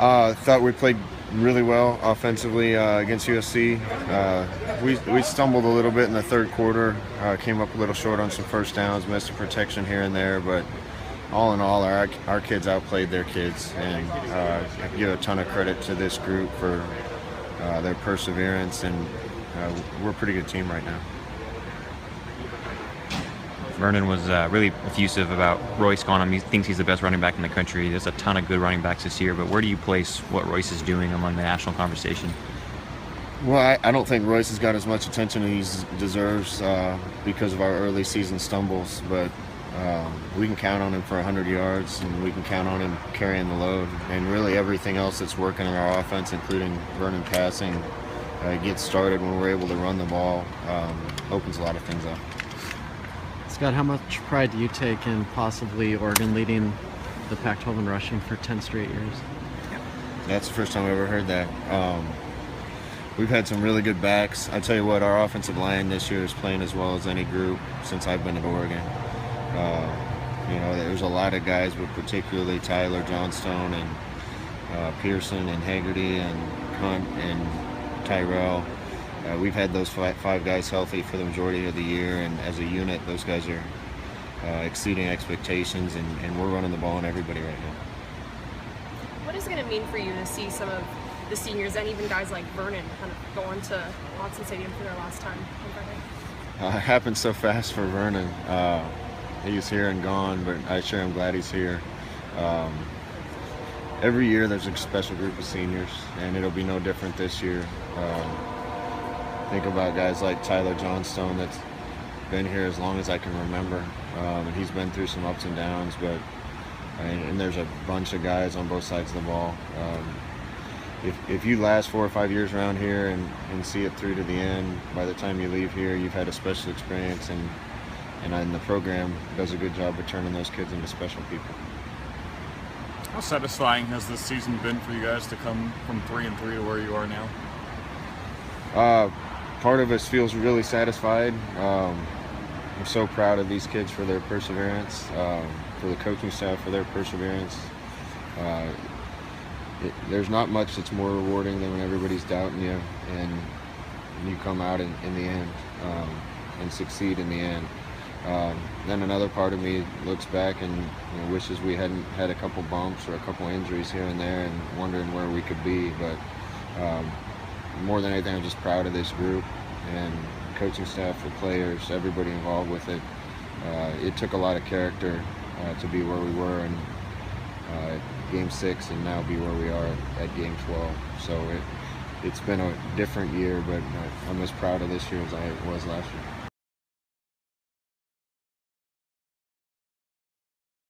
Thought we played really well offensively against USC. We stumbled a little bit in the third quarter, came up a little short on some first downs, missed a protection here and there, but all in all, our kids outplayed their kids, and I give a ton of credit to this group for their perseverance, and we're a pretty good team right now. Vernon was really effusive about Royce Gaunham. He thinks he's the best running back in the country. There's a ton of good running backs this year, but where do you place what Royce is doing among the national conversation? Well, I don't think Royce has got as much attention as he deserves because of our early season stumbles, but we can count on him for 100 yards, and we can count on him carrying the load. And really everything else that's working in our offense, including Vernon passing, gets started when we're able to run the ball, opens a lot of things up. Scott, how much pride do you take in possibly Oregon leading the Pac-12 in rushing for 10 straight years? That's the first time I've ever heard that. We've had some really good backs. I tell you what, our offensive line this year is playing as well as any group since I've been at Oregon. There's a lot of guys, but particularly Tyler Johnstone and Pearson and Haggerty and Hunt and Tyrell. We've had those five guys healthy for the majority of the year, and as a unit, those guys are exceeding expectations, and we're running the ball on everybody right now. What is it going to mean for you to see some of the seniors and even guys like Vernon kind of go into Autzen Stadium for their last time on Friday? It happened so fast for Vernon. He's here and gone, but I sure am glad he's here. Every year there's a special group of seniors, and it'll be no different this year. Think about guys like Tyler Johnstone that's been here as long as I can remember. And he's been through some ups and downs, but and there's a bunch of guys on both sides of the ball. If you last 4 or 5 years around here and see it through to the end, by the time you leave here, you've had a special experience, and the program does a good job of turning those kids into special people. How satisfying has this season been for you guys to come from 3-3 to where you are now? Part of us feels really satisfied. I'm so proud of these kids for their perseverance, for the coaching staff for their perseverance. There's not much that's more rewarding than when everybody's doubting you and you come out in the end and succeed in the end. Then another part of me looks back and wishes we hadn't had a couple bumps or a couple injuries here and there, and wondering where we could be. But more than anything, I'm just proud of this group and coaching staff, the players, everybody involved with it. It took a lot of character to be where we were in Game 6 and now be where we are at Game 12. So it's been a different year, but I'm as proud of this year as I was last year.